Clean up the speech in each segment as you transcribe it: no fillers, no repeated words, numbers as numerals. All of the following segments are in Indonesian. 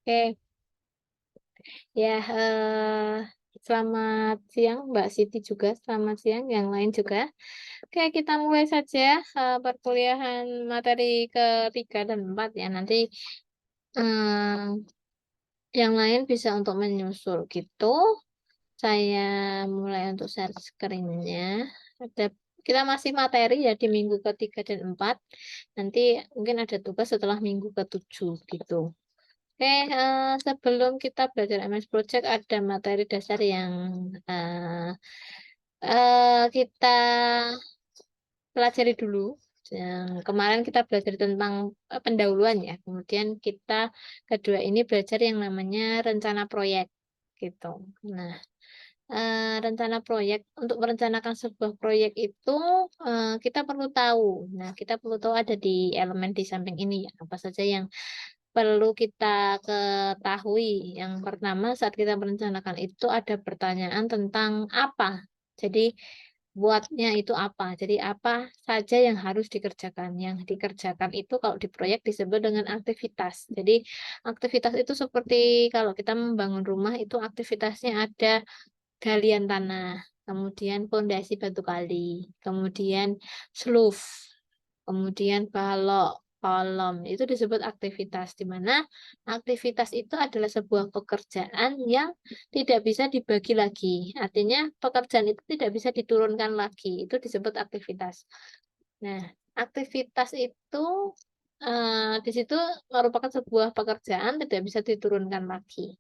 Oke, ya, selamat siang Mbak Siti juga, selamat siang yang lain juga. Oke, kita mulai saja perkuliahan materi ketiga dan empat ya. Nanti eh, yang lain bisa untuk menyusul gitu. Saya mulai untuk share screen-nya. Ada kita masih materi ya di minggu ketiga dan empat. Nanti mungkin ada tugas setelah minggu ketujuh gitu. Oke, sebelum kita belajar MS Project ada materi dasar yang eh, kita pelajari dulu. Yang kemarin kita belajar tentang pendahuluan ya. Kemudian kita kedua ini belajar yang namanya rencana proyek gitu. Nah, rencana proyek untuk merencanakan sebuah proyek itu kita perlu tahu. Nah, kita perlu tahu ada di elemen di samping ini ya. Apa saja yang perlu kita ketahui. Yang pertama, saat kita merencanakan itu ada pertanyaan tentang apa. Jadi, buatnya itu apa. Jadi, apa saja yang harus dikerjakan. Yang dikerjakan itu kalau di proyek disebut dengan aktivitas. Jadi, aktivitas itu seperti kalau kita membangun rumah itu aktivitasnya ada galian tanah, kemudian pondasi batu kali, kemudian sloof, kemudian balok, kolom, itu disebut aktivitas, di mana aktivitas itu adalah sebuah pekerjaan yang tidak bisa dibagi lagi. Artinya pekerjaan itu tidak bisa diturunkan lagi, itu disebut aktivitas. Nah, aktivitas itu di situ merupakan sebuah pekerjaan tidak bisa diturunkan lagi.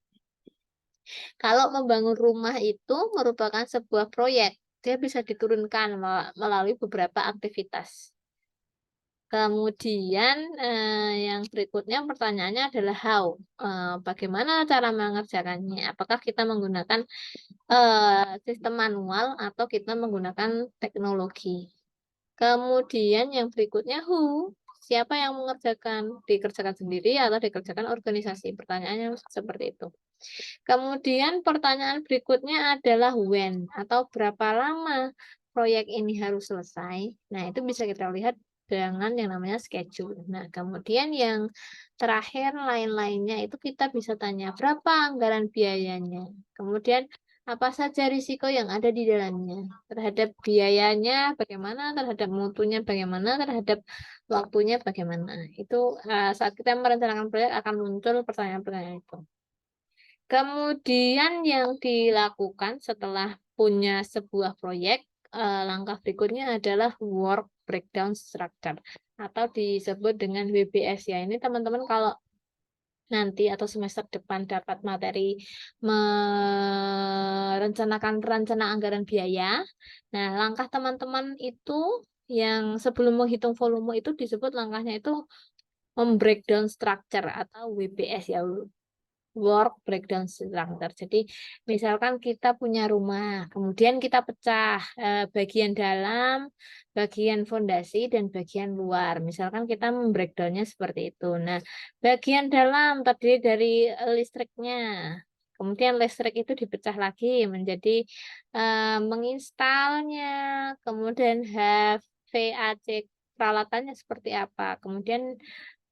Kalau membangun rumah itu merupakan sebuah proyek, dia bisa diturunkan melalui beberapa aktivitas. Kemudian yang berikutnya pertanyaannya adalah how. Bagaimana cara mengerjakannya? Apakah kita menggunakan sistem manual atau kita menggunakan teknologi? Kemudian yang berikutnya who. Siapa yang mengerjakan? Dikerjakan sendiri atau dikerjakan organisasi? Pertanyaannya seperti itu. Kemudian pertanyaan berikutnya adalah when atau berapa lama proyek ini harus selesai. Nah, itu bisa kita lihat dengan yang namanya schedule. Nah, kemudian yang terakhir lain-lainnya itu kita bisa tanya berapa anggaran biayanya. Kemudian apa saja risiko yang ada di dalamnya. Terhadap biayanya bagaimana, terhadap mutunya bagaimana, terhadap waktunya bagaimana. Itu saat kita merencanakan proyek akan muncul pertanyaan-pertanyaan itu. Kemudian yang dilakukan setelah punya sebuah proyek, langkah berikutnya adalah work breakdown structure atau disebut dengan WBS ya. Ini teman-teman kalau nanti atau semester depan dapat materi merencanakan rencana anggaran biaya. Nah, langkah teman-teman itu yang sebelum menghitung volume itu disebut langkahnya itu membreakdown structure atau WBS ya, work breakdown structure. Jadi, misalkan kita punya rumah, kemudian kita pecah bagian dalam, bagian fondasi, dan bagian luar. Misalkan kita membreakdownnya seperti itu. Nah, bagian dalam terdiri dari listriknya. Kemudian listrik itu dipecah lagi menjadi menginstalnya, kemudian HVAC peralatannya seperti apa. Kemudian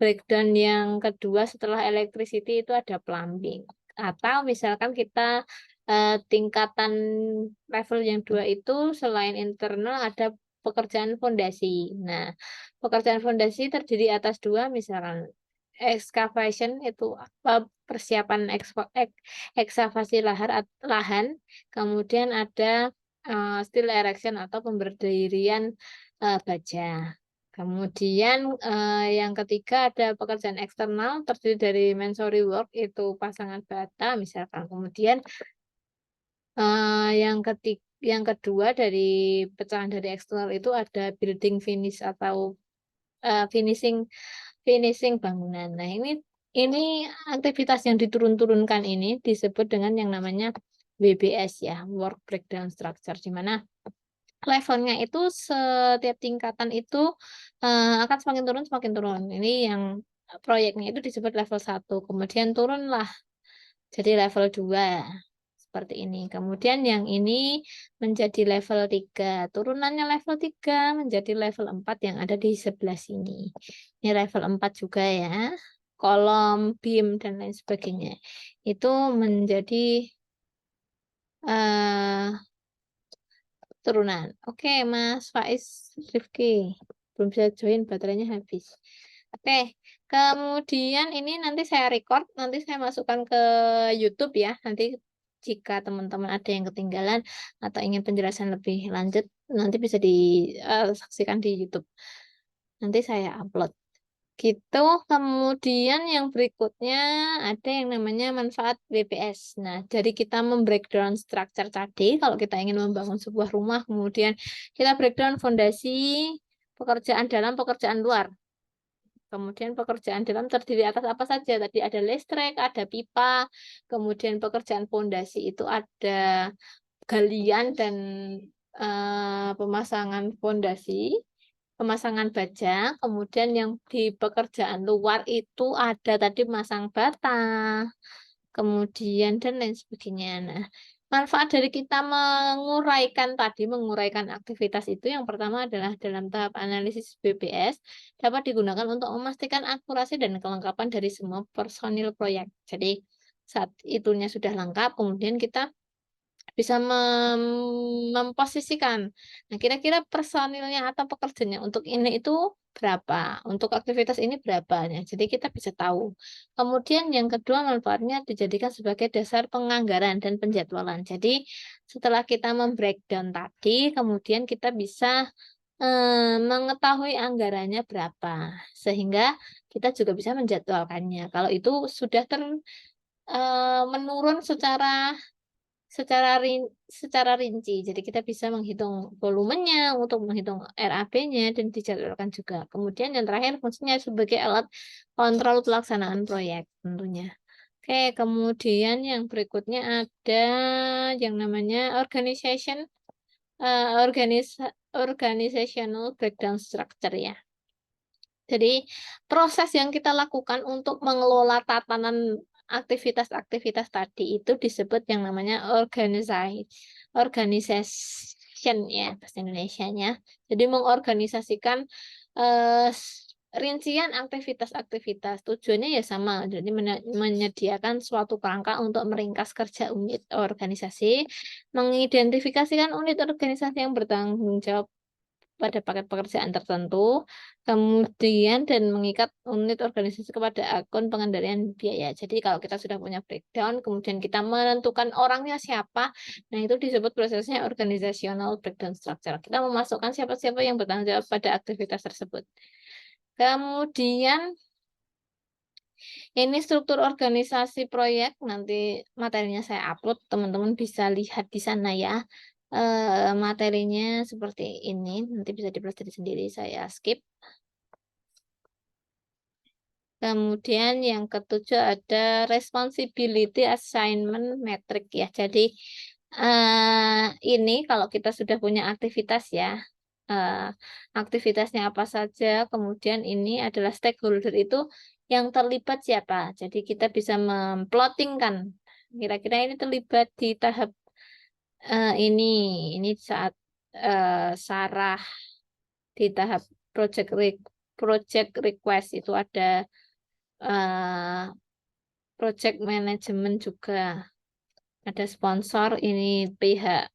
breakdown yang kedua setelah electricity itu ada plumbing. Atau misalkan kita tingkatan level yang dua itu selain internal ada pekerjaan fondasi. Nah, pekerjaan fondasi terdiri atas dua, misalkan excavation itu apa persiapan ekskavasi lahan, kemudian ada steel erection atau pemberdirian baja. Kemudian yang ketiga ada pekerjaan eksternal terdiri dari masonry work itu pasangan bata misalkan. Kemudian yang kedua dari pecahan dari eksternal itu ada building finish atau finishing finishing bangunan. Nah, ini aktivitas yang diturun-turunkan ini disebut dengan yang namanya WBS ya, work breakdown structure, di mana levelnya itu setiap tingkatan itu akan semakin turun semakin turun. Ini yang proyeknya itu disebut level 1. Kemudian turunlah jadi level 2 seperti ini. Kemudian yang ini menjadi level 3. Turunannya level 3 menjadi level 4 yang ada di sebelah sini. Ini level 4 juga ya. kolom, BIM, dan lain sebagainya. Itu menjadi turunan. Oke, Mas Faiz Rifki. Belum bisa join, baterainya habis. Oke, kemudian ini nanti saya record, nanti saya masukkan ke YouTube ya. Nanti jika teman-teman ada yang ketinggalan atau ingin penjelasan lebih lanjut, nanti bisa disaksikan di YouTube. Nanti saya upload. Gitu. Kemudian yang berikutnya ada yang namanya manfaat BPS. Nah, jadi kita membreakdown structure tadi, kalau kita ingin membangun sebuah rumah, kemudian kita breakdown fondasi, pekerjaan dalam, pekerjaan luar. Kemudian pekerjaan dalam terdiri atas apa saja? Tadi ada listrik, ada pipa, kemudian pekerjaan fondasi itu ada galian dan pemasangan fondasi, pemasangan baja, kemudian yang di pekerjaan luar itu ada tadi masang bata, kemudian dan lain sebagainya. Nah, manfaat dari kita menguraikan aktivitas itu yang pertama adalah dalam tahap analisis BPS dapat digunakan untuk memastikan akurasi dan kelengkapan dari semua personil proyek. Jadi saat itunya sudah lengkap, kemudian kita bisa memposisikan. Nah, kira-kira personilnya atau pekerjanya untuk ini itu berapa, untuk aktivitas ini berapanya. Jadi kita bisa tahu. Kemudian yang kedua manfaatnya dijadikan sebagai dasar penganggaran dan penjadwalan. Jadi setelah kita membreakdown tadi, kemudian kita bisa mengetahui anggarannya berapa, sehingga kita juga bisa menjadwalkannya. Kalau itu sudah menurun secara rinci. Jadi kita bisa menghitung volumenya untuk menghitung RAB-nya dan dijadwalkan juga. Kemudian yang terakhir fungsinya sebagai alat kontrol pelaksanaan proyek tentunya. Oke, kemudian yang berikutnya ada yang namanya organizational breakdown structure ya. Jadi proses yang kita lakukan untuk mengelola tatanan aktivitas-aktivitas tadi itu disebut yang namanya organization ya bahasa Indonesianya. Jadi mengorganisasikan eh, rincian aktivitas-aktivitas. Tujuannya ya sama, jadi menyediakan suatu kerangka untuk meringkas kerja unit organisasi, mengidentifikasikan unit organisasi yang bertanggung jawab pada paket pekerjaan tertentu, kemudian dan mengikat unit organisasi kepada akun pengendalian biaya. Jadi kalau kita sudah punya breakdown, kemudian kita menentukan orangnya siapa, nah itu disebut prosesnya organizational breakdown structure. Kita memasukkan siapa-siapa yang bertanggung jawab pada aktivitas tersebut. Kemudian ini struktur organisasi proyek, nanti materinya saya upload, teman-teman bisa lihat di sana ya. Materinya seperti ini, nanti bisa dipelajari sendiri, saya skip. Kemudian yang ketujuh ada responsibility assignment metric ya. Jadi ini kalau kita sudah punya aktivitas ya, aktivitasnya apa saja, kemudian ini adalah stakeholder itu yang terlibat siapa. Jadi kita bisa memplottingkan kira-kira ini terlibat di tahap ini saat Sarah di tahap project request itu ada project management juga, ada sponsor ini pihak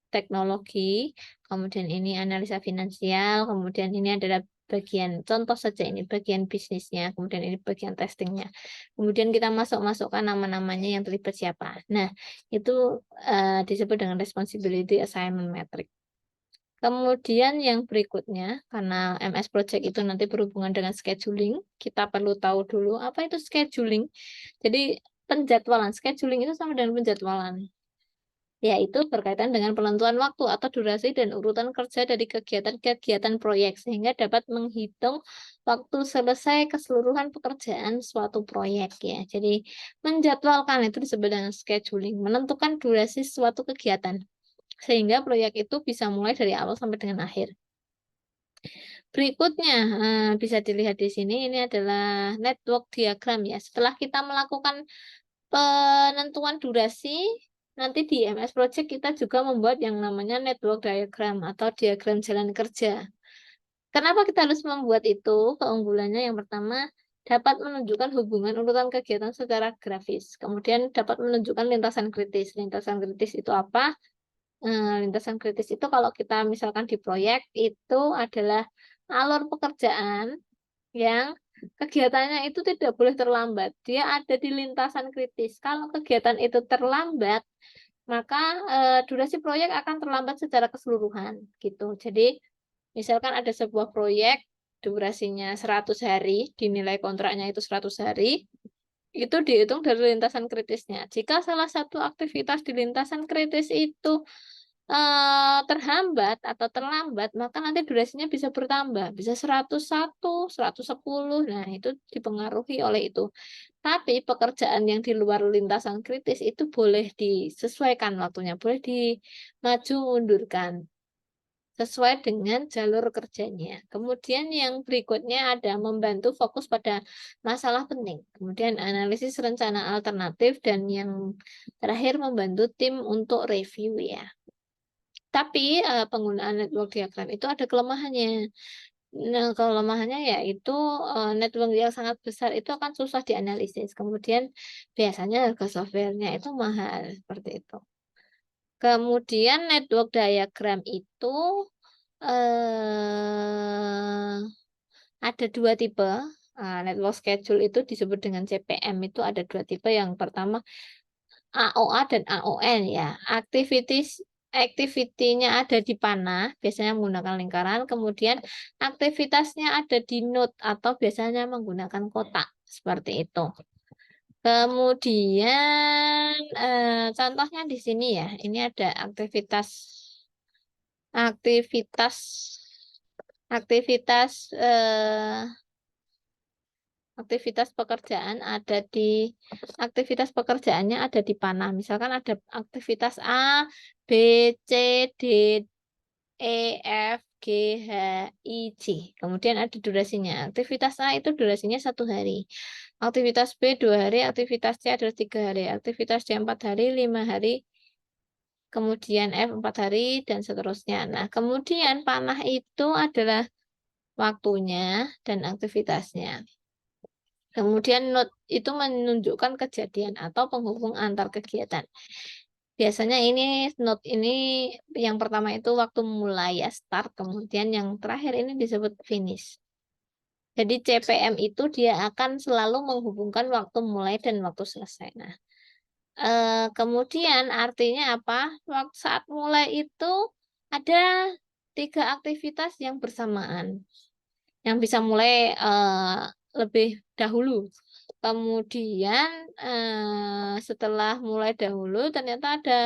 teknologi, kemudian ini analisa finansial, kemudian ini adalah bagian contoh saja ini bagian bisnisnya, kemudian ini bagian testingnya, kemudian kita masukkan nama-namanya yang terlibat siapa. Nah itu disebut dengan responsibility assignment metric. Kemudian yang berikutnya, karena MS Project itu nanti berhubungan dengan scheduling, kita perlu tahu dulu apa itu scheduling. Jadi penjadwalan, scheduling itu sama dengan penjadwalan, yaitu berkaitan dengan penentuan waktu atau durasi dan urutan kerja dari kegiatan-kegiatan proyek, sehingga dapat menghitung waktu selesai keseluruhan pekerjaan suatu proyek ya. Jadi menjadwalkan itu disebut dengan scheduling, menentukan durasi suatu kegiatan, sehingga proyek itu bisa mulai dari awal sampai dengan akhir. Berikutnya bisa dilihat di sini, ini adalah network diagram ya. Setelah kita melakukan penentuan durasi, nanti di MS Project kita juga membuat yang namanya network diagram atau diagram jalan kerja. Kenapa kita harus membuat itu? Keunggulannya yang pertama, dapat menunjukkan hubungan urutan kegiatan secara grafis. Kemudian dapat menunjukkan lintasan kritis. Lintasan kritis itu apa? Lintasan kritis itu kalau kita misalkan di proyek itu adalah alur pekerjaan yang kegiatannya itu tidak boleh terlambat. Dia ada di lintasan kritis. Kalau kegiatan itu terlambat, maka durasi proyek akan terlambat secara keseluruhan gitu. Jadi misalkan ada sebuah proyek durasinya 100 hari, dinilai kontraknya itu 100 hari, itu dihitung dari lintasan kritisnya. Jika salah satu aktivitas di lintasan kritis itu terhambat atau terlambat, maka nanti durasinya bisa bertambah, bisa 101, 110. Nah, itu dipengaruhi oleh itu. Tapi pekerjaan yang di luar lintasan kritis itu boleh disesuaikan waktunya, boleh dimaju mundurkan sesuai dengan jalur kerjanya. Kemudian yang berikutnya ada membantu fokus pada masalah penting. Kemudian analisis rencana alternatif dan yang terakhir membantu tim untuk review ya. Tapi penggunaan network diagram itu ada kelemahannya. Nah, kelemahannya yaitu network yang sangat besar itu akan susah dianalisis. Kemudian biasanya harga softwarenya itu mahal seperti itu. Kemudian network diagram itu eh, ada dua tipe. Network schedule itu disebut dengan CPM, itu ada dua tipe. Yang pertama AOA dan AON ya. Activity-nya ada di panah, biasanya menggunakan lingkaran. Kemudian aktivitasnya ada di node atau biasanya menggunakan kotak seperti itu. Kemudian contohnya di sini ya. Ini ada aktivitas aktivitas aktivitas aktivitas pekerjaan ada di aktivitas pekerjaannya ada di panah. Misalkan ada aktivitas A, B, C, D, E, F, G, H, I, J. Kemudian ada durasinya. Aktivitas A itu durasinya 1 hari. Aktivitas B 2 hari. Aktivitas C adalah 3 hari. Aktivitas D 4 hari, 5 hari. Kemudian F 4 hari dan seterusnya. Nah, kemudian panah itu adalah waktunya dan aktivitasnya. Kemudian note itu menunjukkan kejadian atau penghubung antar kegiatan. Biasanya ini note ini yang pertama itu waktu mulai ya start, kemudian yang terakhir ini disebut finish. Jadi CPM itu dia akan selalu menghubungkan waktu mulai dan waktu selesai. Nah, kemudian artinya apa? Waktu saat mulai itu ada 3 aktivitas yang bersamaan, yang bisa mulai lebih dahulu. Kemudian setelah mulai dahulu ternyata ada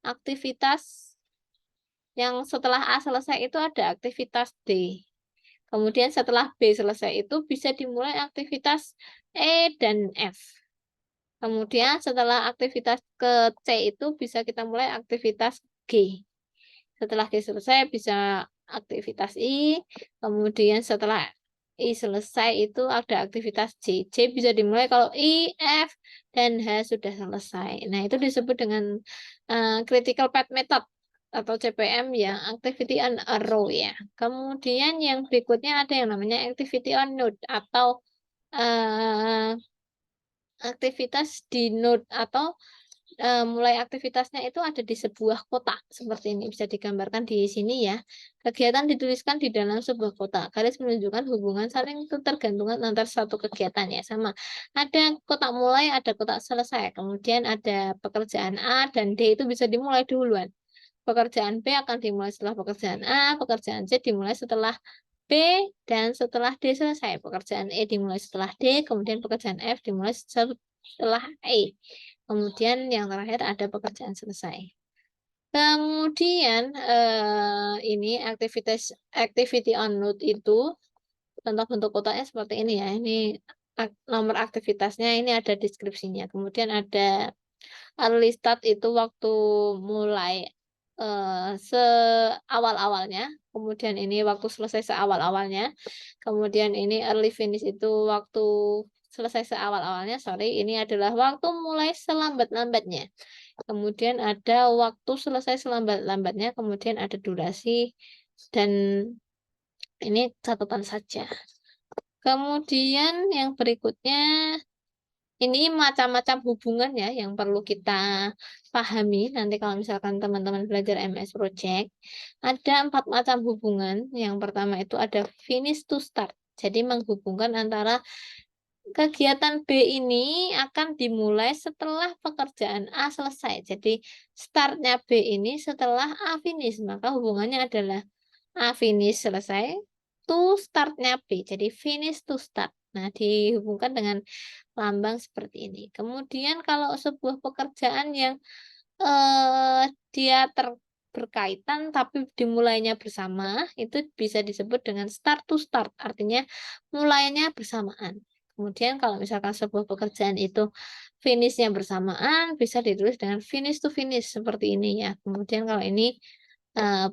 aktivitas yang setelah A selesai itu ada aktivitas D. Kemudian setelah B selesai itu bisa dimulai aktivitas E dan F. Kemudian setelah aktivitas ke C itu bisa kita mulai aktivitas G. Setelah G selesai bisa aktivitas I. Kemudian setelah I selesai itu ada aktivitas J. J bisa dimulai kalau I, F, dan H sudah selesai. Nah, itu disebut dengan critical path method atau CPM ya, activity on a row ya. Kemudian yang berikutnya ada yang namanya activity on node atau uh, aktivitas di node atau mulai aktivitasnya itu ada di sebuah kotak seperti ini bisa digambarkan di sini ya. Kegiatan dituliskan di dalam sebuah kotak. Garis menunjukkan hubungan saling ketergantungan antar satu kegiatan ya sama. Ada kotak mulai, ada kotak selesai. Kemudian ada pekerjaan A dan D itu bisa dimulai duluan. Pekerjaan B akan dimulai setelah pekerjaan A, pekerjaan C dimulai setelah B, dan setelah D selesai. Pekerjaan E dimulai setelah D, kemudian pekerjaan F dimulai setelah E. Kemudian yang terakhir ada pekerjaan selesai. Kemudian ini activity on node itu contoh bentuk kotaknya seperti ini ya. Ini nomor aktivitasnya, ini ada deskripsinya. Kemudian ada early start itu waktu mulai seawal-awalnya. Kemudian ini waktu selesai seawal-awalnya. Kemudian ini early finish itu waktu selesai seawal-awalnya. Sorry, ini adalah waktu mulai selambat-lambatnya. Kemudian ada waktu selesai selambat-lambatnya. Kemudian ada durasi dan ini catatan saja. Kemudian yang berikutnya, ini macam-macam hubungan ya yang perlu kita pahami. Nanti kalau misalkan teman-teman belajar MS Project, ada 4 macam hubungan. Yang pertama itu ada finish to start. Jadi menghubungkan antara kegiatan B ini akan dimulai setelah pekerjaan A selesai. Jadi startnya B ini setelah A finish. Maka hubungannya adalah A finish selesai, to startnya B. Jadi finish to start. Nah, dihubungkan dengan lambang seperti ini. Kemudian kalau sebuah pekerjaan yang dia berkaitan tapi dimulainya bersama, itu bisa disebut dengan start to start, artinya mulainya bersamaan. Kemudian kalau misalkan sebuah pekerjaan itu finishnya bersamaan, bisa ditulis dengan finish to finish seperti ini ya. Kemudian kalau ini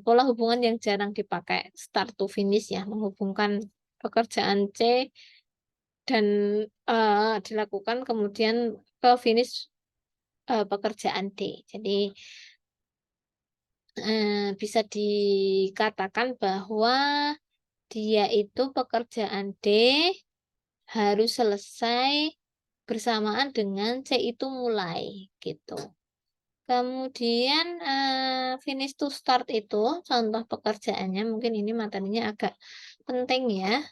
pola hubungan yang jarang dipakai, start to finish ya, menghubungkan pekerjaan C dan dilakukan kemudian ke finish pekerjaan D. Jadi bisa dikatakan bahwa dia itu pekerjaan D harus selesai bersamaan dengan C itu mulai gitu. Kemudian finish to start itu contoh pekerjaannya, mungkin ini materinya agak penting ya.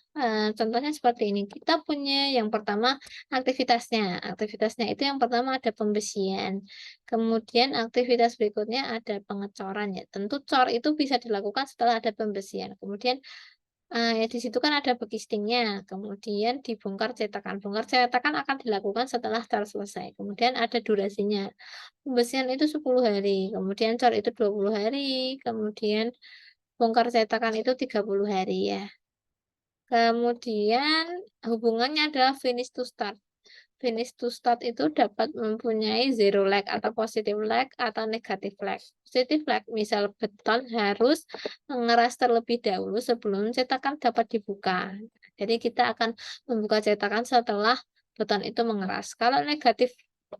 Contohnya seperti ini. Kita punya yang pertama aktivitasnya. Aktivitasnya itu yang pertama ada pembesian. Kemudian aktivitas berikutnya ada pengecoran ya. Tentu cor itu bisa dilakukan setelah ada pembesian. Kemudian ya di situ kan ada backcastingnya, kemudian dibongkar cetakan. Bongkar cetakan akan dilakukan setelah cor selesai. Kemudian ada durasinya. Pembesian itu 10 hari, kemudian cor itu 20 hari, kemudian bongkar cetakan itu 30 hari ya. Kemudian hubungannya adalah finish to start. Finish to start itu dapat mempunyai zero lag atau positive lag atau negative lag. Positive lag, misal beton harus mengeras terlebih dahulu sebelum cetakan dapat dibuka. Jadi kita akan membuka cetakan setelah beton itu mengeras. Kalau negatif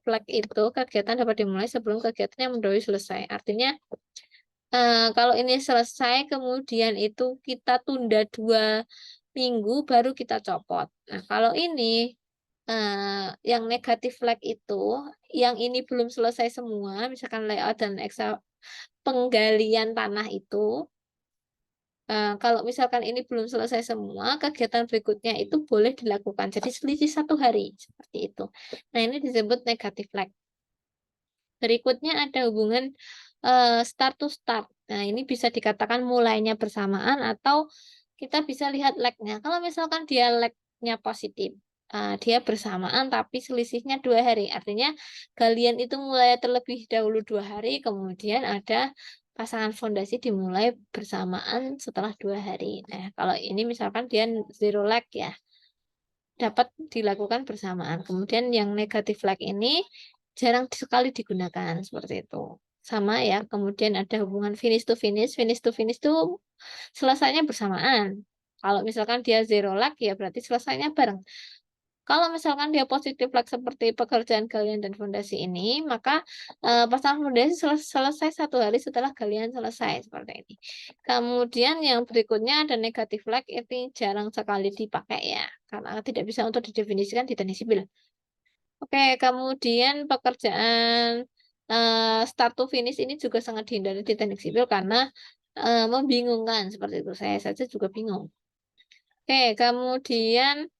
lag itu kegiatan dapat dimulai sebelum kegiatan yang mendahului selesai. Artinya kalau ini selesai kemudian itu kita tunda 2 minggu baru kita copot. Nah, kalau ini yang negatif flag itu, yang ini belum selesai semua, misalkan layout dan penggalian tanah itu, kalau misalkan ini belum selesai semua, kegiatan berikutnya itu boleh dilakukan. Jadi selisih 1 hari, seperti itu. Nah, ini disebut negatif flag. Berikutnya ada hubungan start to start. Nah, ini bisa dikatakan mulainya bersamaan atau kita bisa lihat lag-nya. Kalau misalkan dia lag-nya positif, dia bersamaan tapi selisihnya 2 hari. Artinya galian itu mulai terlebih dahulu 2 hari, kemudian ada pasangan fondasi dimulai bersamaan setelah 2 hari. Nah, kalau ini misalkan dia zero lag ya, dapat dilakukan bersamaan. Kemudian yang negatif lag ini jarang sekali digunakan seperti itu. Sama ya, kemudian ada hubungan finish to finish. Finish to finish itu selesainya bersamaan. Kalau misalkan dia zero lag ya berarti selesainya bareng. Kalau misalkan dia positif lag seperti pekerjaan galian dan fondasi ini, maka pasangan fondasi selesai 1 hari setelah galian selesai seperti ini. Kemudian yang berikutnya ada negatif lag, ini jarang sekali dipakai ya, karena tidak bisa untuk didefinisikan di teknik sipil. Oke, kemudian pekerjaan start to finish ini juga sangat dihindari di teknik sipil karena membingungkan seperti itu. Saya saja juga bingung. Oke, kemudian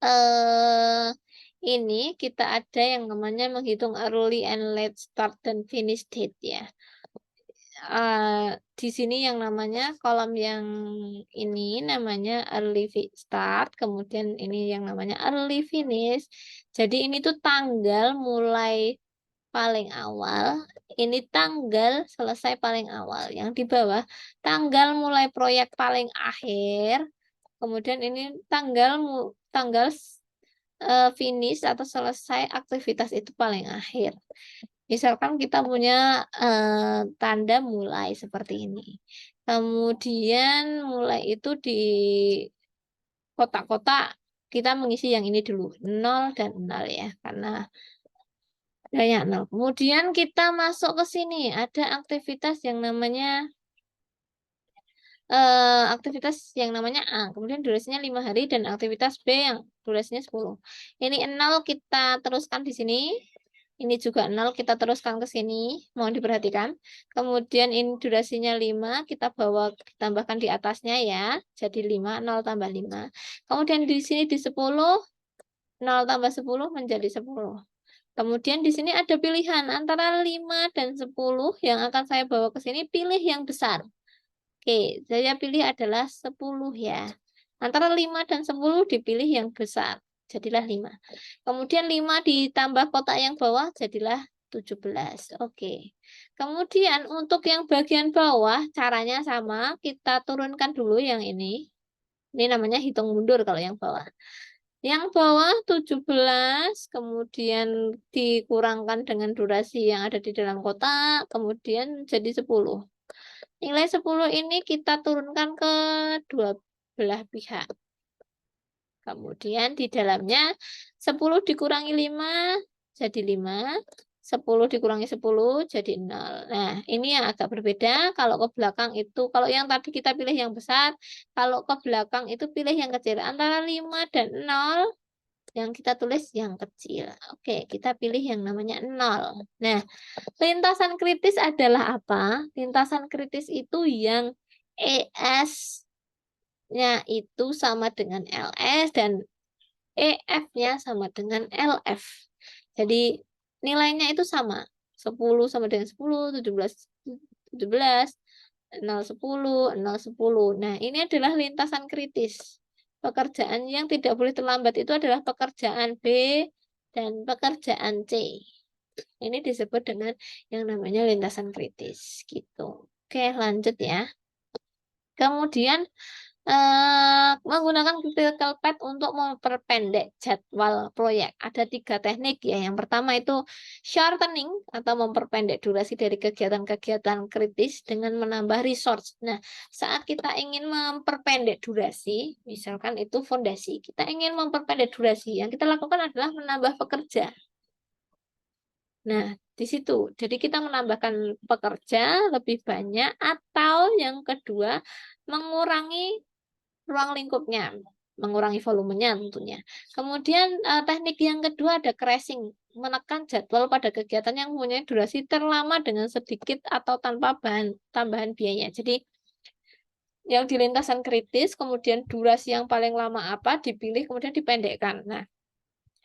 eh ini kita ada yang namanya menghitung early and late start dan finish date ya. Di sini yang namanya kolom yang ini namanya early start, kemudian ini yang namanya early finish. Jadi ini tuh tanggal mulai paling awal, ini tanggal selesai paling awal. Yang di bawah tanggal mulai proyek paling akhir, kemudian ini tanggal finish atau selesai aktivitas itu paling akhir. Misalkan kita punya tanda mulai seperti ini. Kemudian mulai itu di kotak-kotak kita mengisi yang ini dulu, 0 dan 0 ya, karena banyak 0. Kemudian kita masuk ke sini, ada aktivitas yang namanya aktivitas yang namanya A, kemudian durasinya 5 hari, dan aktivitas B yang durasinya 10. Ini 0 kita teruskan di sini. Ini juga 0 kita teruskan ke sini. Mohon diperhatikan. Kemudian ini durasinya 5, kita bawa tambahkan di atasnya ya. Jadi 5, 0 tambah 5. Kemudian di sini di 10, 0 tambah 10 menjadi 10. Kemudian di sini ada pilihan antara 5 dan 10 yang akan saya bawa ke sini, pilih yang besar. Oke, saya pilih adalah 10 ya. Antara 5 dan 10 dipilih yang besar. Jadilah 5. Kemudian 5 ditambah kotak yang bawah jadilah 17. Oke. Kemudian untuk yang bagian bawah caranya sama. Kita turunkan dulu yang ini. Ini namanya hitung mundur kalau yang bawah. Yang bawah 17, kemudian dikurangkan dengan durasi yang ada di dalam kotak, kemudian jadi 10. Nilai 10 ini kita turunkan ke dua belah pihak. Kemudian di dalamnya 10 dikurangi 5 jadi 5. 10 dikurangi 10 jadi 0. Nah, ini yang agak berbeda. Kalau ke belakang itu, kalau yang tadi kita pilih yang besar, kalau ke belakang itu pilih yang kecil. Antara 5 dan 0, yang kita tulis yang kecil. Oke, kita pilih yang namanya 0. Nah, lintasan kritis adalah apa? Lintasan kritis itu yang ES-nya itu sama dengan LS dan EF-nya sama dengan LF. Jadi nilainya itu sama. 10 sama dengan 10, 17, 17, 0, 10, 0, 10. Nah, ini adalah lintasan kritis. Pekerjaan yang tidak boleh terlambat itu adalah pekerjaan B dan pekerjaan C. Ini disebut dengan yang namanya lintasan kritis gitu. Oke, lanjut ya. Kemudian menggunakan critical path untuk memperpendek jadwal proyek. Ada 3 teknik ya. Yang pertama itu shortening atau memperpendek durasi dari kegiatan-kegiatan kritis dengan menambah resource. Nah, saat kita ingin memperpendek durasi, misalkan itu fondasi, kita ingin memperpendek durasi, yang kita lakukan adalah menambah pekerja. Nah, di situ. Jadi kita menambahkan pekerja lebih banyak, atau yang kedua mengurangi ruang lingkupnya, mengurangi volumenya tentunya. Kemudian teknik yang kedua ada crashing, menekan jadwal pada kegiatan yang mempunyai durasi terlama dengan sedikit atau tanpa tambahan biaya. Jadi yang di lintasan kritis, kemudian durasi yang paling lama apa dipilih, kemudian dipendekkan. Nah,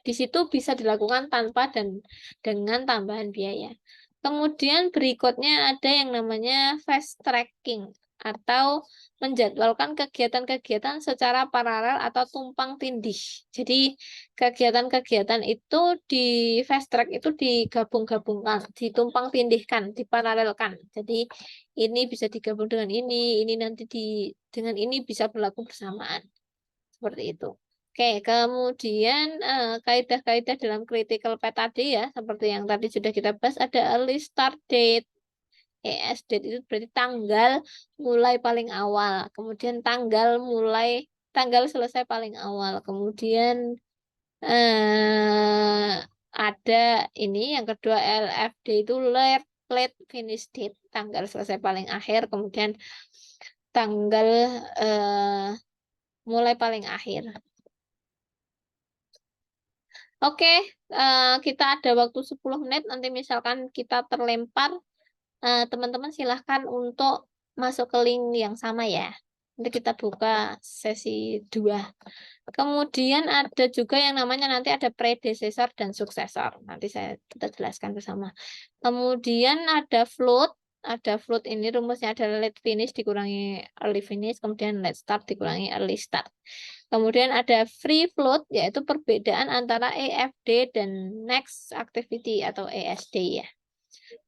di situ bisa dilakukan tanpa dan dengan tambahan biaya. Kemudian berikutnya ada yang namanya fast tracking atau menjadwalkan kegiatan-kegiatan secara paralel atau tumpang tindih. Jadi kegiatan-kegiatan itu di fast track itu digabung-gabungkan, ditumpang tindihkan, diparalelkan. Jadi ini bisa digabung dengan ini nanti dengan ini bisa berlaku bersamaan. Seperti itu. Oke, kemudian kaidah-kaidah dalam critical path tadi ya, seperti yang tadi sudah kita bahas, ada early start date. ES date itu berarti tanggal mulai paling awal, kemudian tanggal selesai paling awal, kemudian ada ini yang kedua LFD itu late finish date, tanggal selesai paling akhir, kemudian tanggal mulai paling akhir. Oke, kita ada waktu 10 menit. Nanti misalkan kita terlempar, teman-teman silahkan untuk masuk ke link yang sama ya. Nanti kita buka sesi 2. Kemudian ada juga yang namanya nanti ada predecessor dan suksesor. Nanti kita jelaskan bersama. Kemudian ada float. Ada float ini rumusnya adalah late finish dikurangi early finish, kemudian late start dikurangi early start. Kemudian ada free float, yaitu perbedaan antara EFD dan next activity atau ESD ya.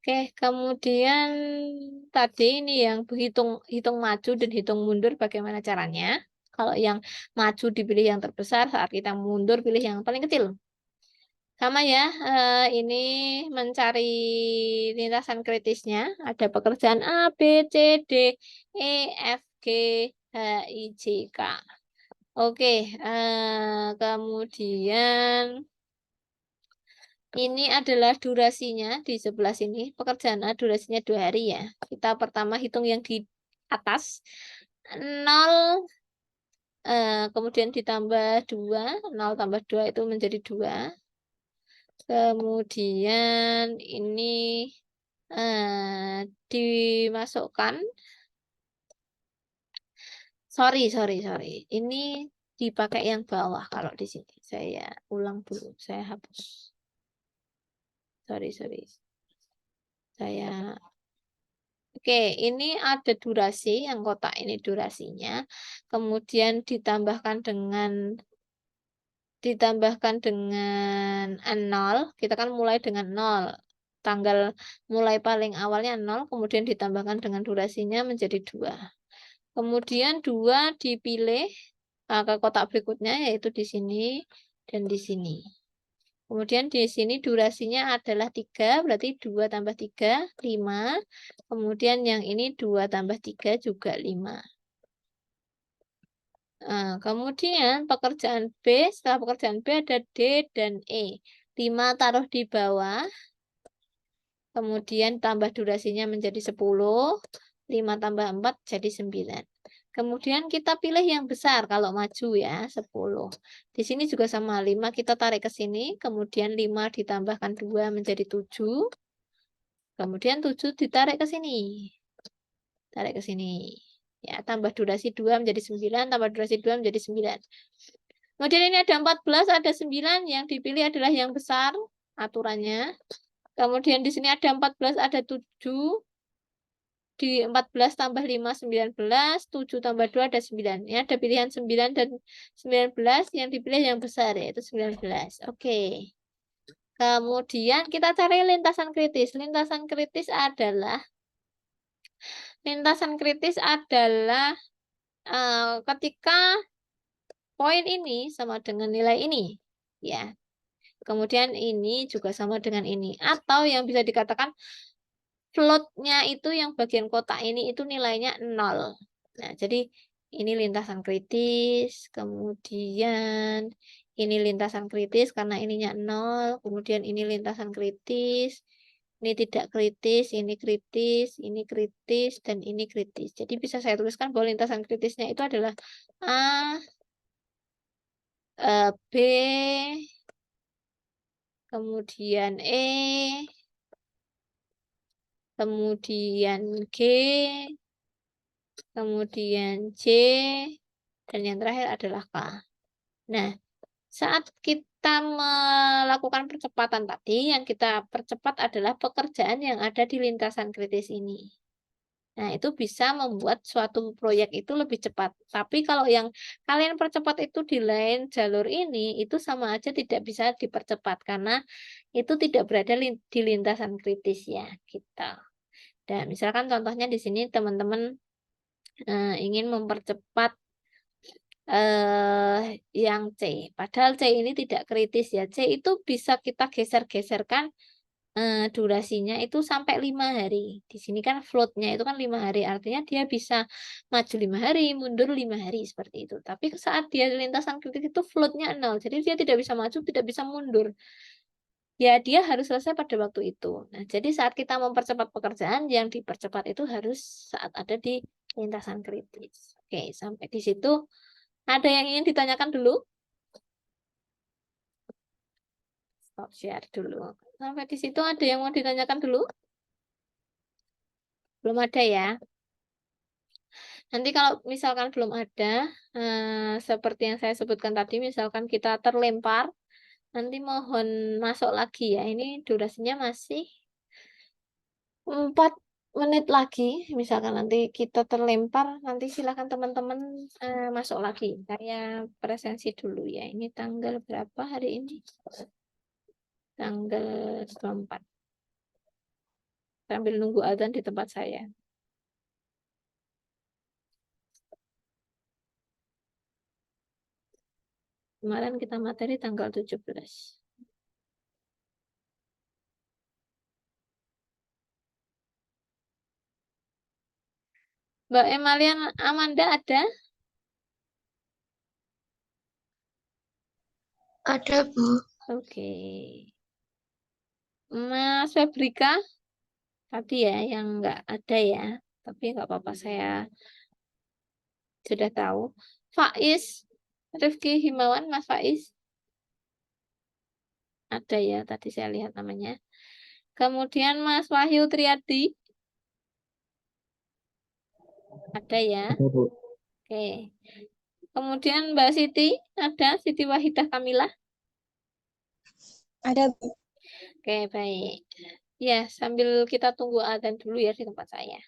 Oke, kemudian tadi ini yang hitung maju dan hitung mundur bagaimana caranya. Kalau yang maju dipilih yang terbesar, saat kita mundur pilih yang paling kecil. Sama ya, ini mencari lintasan kritisnya. Ada pekerjaan A, B, C, D, E, F, G, H, I, J, K. Oke, kemudian ini adalah durasinya di sebelah sini. Pekerjaan A durasinya 2 hari ya. Kita pertama hitung yang di atas. 0 kemudian ditambah 2, 0 tambah 2 itu menjadi 2. Kemudian ini dimasukkan, sorry. Ini dipakai yang bawah kalau di sini. Saya ulang dulu, saya hapus. Sorry. Saya Oke, ini ada durasi, yang kotak ini durasinya. Kemudian ditambahkan dengan 0. Kita kan mulai dengan 0. Tanggal mulai paling awalnya 0, kemudian ditambahkan dengan durasinya menjadi 2. Kemudian 2 dipilih ke kotak berikutnya, yaitu di sini dan di sini. Kemudian di sini durasinya adalah 3, berarti 2 tambah 3, 5. Kemudian yang ini 2 tambah 3 juga 5. Kemudian pekerjaan B, setelah pekerjaan B ada D dan E. 5 taruh di bawah, kemudian tambah durasinya menjadi 10. 5 tambah 4 jadi 9. Kemudian kita pilih yang besar kalau maju ya, 10. Di sini juga sama, 5 kita tarik ke sini, kemudian 5 ditambahkan 2 menjadi 7. Kemudian 7 ditarik ke sini. Tarik ke sini. Ya, tambah durasi 2 menjadi 9, tambah durasi 2 menjadi 9. Kemudian ini ada 14, ada 9, yang dipilih adalah yang besar aturannya. Kemudian di sini ada 14, ada 7. Di 14 tambah 5, 19. 7 tambah 2 ada 9. Ya, ada pilihan 9 dan 19, yang dipilih yang besar yaitu 19. Oke. Kemudian kita cari lintasan kritis. Lintasan kritis adalah ketika poin ini sama dengan nilai ini. Ya. Kemudian ini juga sama dengan ini. Atau yang bisa dikatakan floatnya itu yang bagian kotak ini itu nilainya 0. Nah, jadi ini lintasan kritis, kemudian ini lintasan kritis karena ininya 0, kemudian ini lintasan kritis, ini tidak kritis, ini kritis, dan ini kritis. Jadi bisa saya tuliskan bahwa lintasan kritisnya itu adalah A, B, kemudian E, kemudian G, kemudian C, dan yang terakhir adalah K. Nah, saat kita melakukan percepatan tadi, yang kita percepat adalah pekerjaan yang ada di lintasan kritis ini. Nah, itu bisa membuat suatu proyek itu lebih cepat. Tapi kalau yang kalian percepat itu di lain jalur ini, itu sama aja tidak bisa dipercepat karena itu tidak berada di lintasan kritis ya, kita. Dan misalkan contohnya di sini teman-teman ingin mempercepat yang C. Padahal C ini tidak kritis ya. C itu bisa kita geser-geserkan durasinya itu sampai 5 hari. Di sini kan floatnya itu kan 5 hari. Artinya dia bisa maju 5 hari, mundur 5 hari seperti itu. Tapi saat dia di lintasan kritis itu floatnya 0. Jadi dia tidak bisa maju, tidak bisa mundur. Ya, dia harus selesai pada waktu itu. Nah, jadi saat kita mempercepat pekerjaan, yang dipercepat itu harus saat ada di lintasan kritis. Oke, sampai di situ. Ada yang ingin ditanyakan dulu? Stop share dulu. Sampai di situ ada yang mau ditanyakan dulu? Belum ada ya? Nanti kalau misalkan belum ada, seperti yang saya sebutkan tadi, misalkan kita terlempar, nanti mohon masuk lagi ya. Ini durasinya masih 4 menit lagi. Misalkan nanti kita terlempar, nanti silakan teman-teman masuk lagi. Saya presensi dulu ya. Ini tanggal berapa hari ini? Tanggal 24. Sambil nunggu azan di tempat saya. Kemarin kita materi tanggal 17. Mbak Emalian Amanda ada? Ada, Bu. Oke. Mas Febrika? Tadi ya yang nggak ada ya. Tapi nggak apa-apa, saya Sudah tahu. Faiz, Rifki Himawan, Mas Faiz. Ada ya, tadi saya lihat namanya. Kemudian Mas Wahyu Triadi. Ada ya. Ada, Bu. Oke. Kemudian Mbak Siti, ada Siti Wahidah Kamilah. Ada. Oke, baik. Ya, sambil kita tunggu adzan dulu ya di tempat saya.